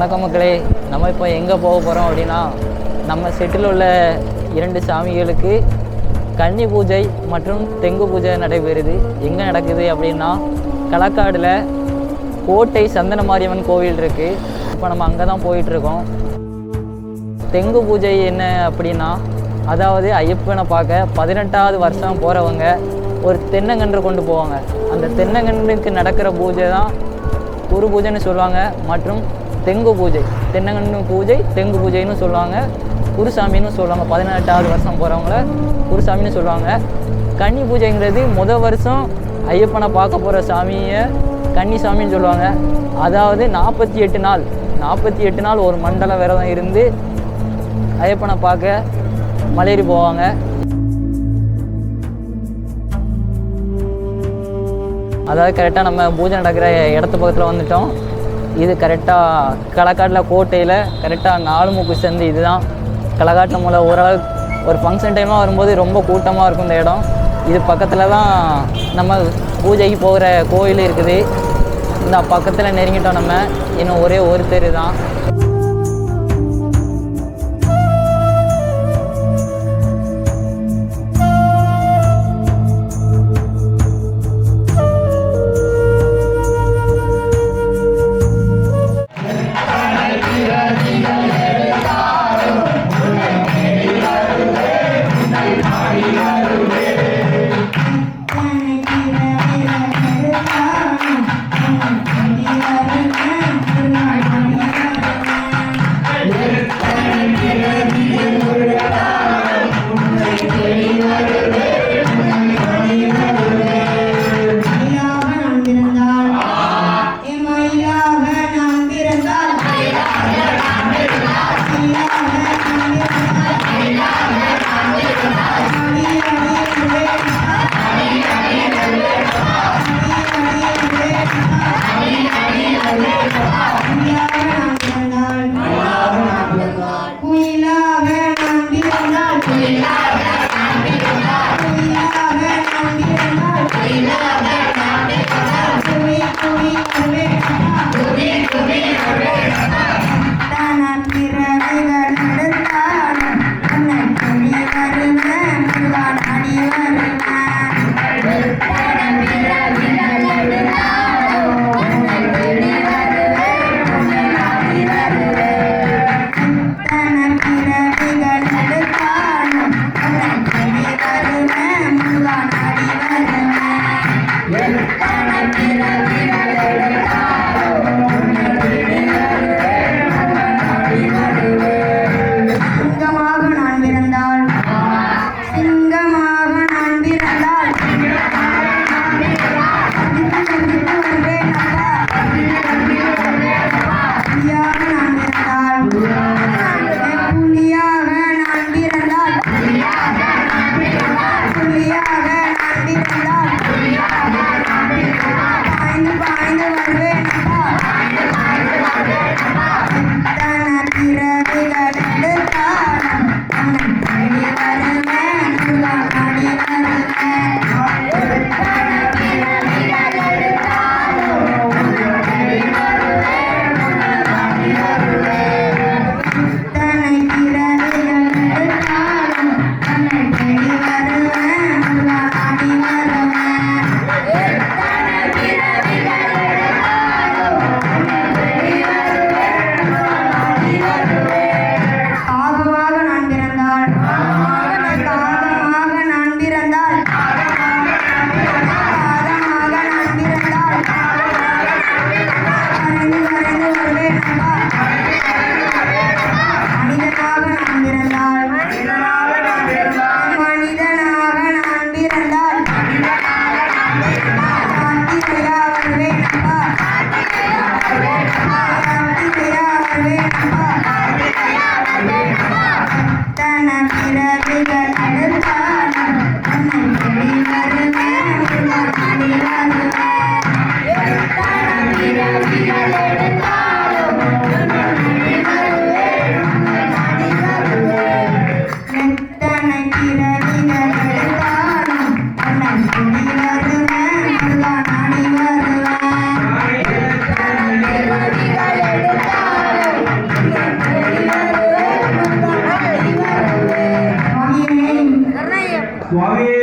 வணக்கம் மக்களே. நம்ம இப்போ எங்கே போக போகிறோம் அப்படின்னா, நம்ம செட்டில் உள்ள 2 சாமிகளுக்கு கன்னி பூஜை மற்றும் தெங்கு பூஜை நடைபெறுது. எங்கே நடக்குது அப்படின்னா, களக்காடில் கோட்டை சந்தன மாரியம்மன் கோவில் இருக்குது. இப்போ நம்ம அங்கே தான் போயிட்டுருக்கோம். தெங்கு பூஜை என்ன அப்படின்னா, அதாவது ஐயப்பனை பார்க்க 18வது வருஷம் போகிறவங்க ஒரு தென்னங்கன்று கொண்டு போவாங்க. அந்த தென்னங்கன்றுக்கு நடக்கிற பூஜை தான் குரு பூஜைன்னு சொல்லுவாங்க. மற்றும் தெங்கு பூஜை, தென்னங்கன்று பூஜை தெங்கு பூஜைன்னு சொல்லுவாங்க. குருசாமின்னு சொல்லுவாங்க. 18வது வருஷம் போகிறவங்கள குருசாமின்னு சொல்லுவாங்க. கன்னி பூஜைங்கிறது முதல் வருஷம் ஐயப்பனை பார்க்க போகிற சாமியை கன்னி சாமின்னு சொல்லுவாங்க. அதாவது 48 நாள் ஒரு மண்டல விரதம் இருந்து ஐயப்பனை பார்க்க மலையேறி போவாங்க. அதாவது கரெக்டாக நம்ம பூஜை நடக்கிற இடத்து பக்கத்தில் வந்துட்டோம். இது கரெக்டாக களக்காட்டில் கோட்டையில் கரெக்டாக 4 மூக்கு சந்து. இதுதான் களக்காட்டில் மூலம் ஓரளவுக்கு ஒரு ஃபங்க்ஷன் டைமாக வரும்போது ரொம்ப கூட்டமாக இருக்கும் இந்த இடம். இது பக்கத்தில் தான் நம்ம பூஜைக்கு போகிற கோயில் இருக்குது. இந்த பக்கத்தில் நெருங்கிட்டோம். நம்ம இன்னும் ஒரே ஒரு தெரு தான். Let's go. சுவாமியே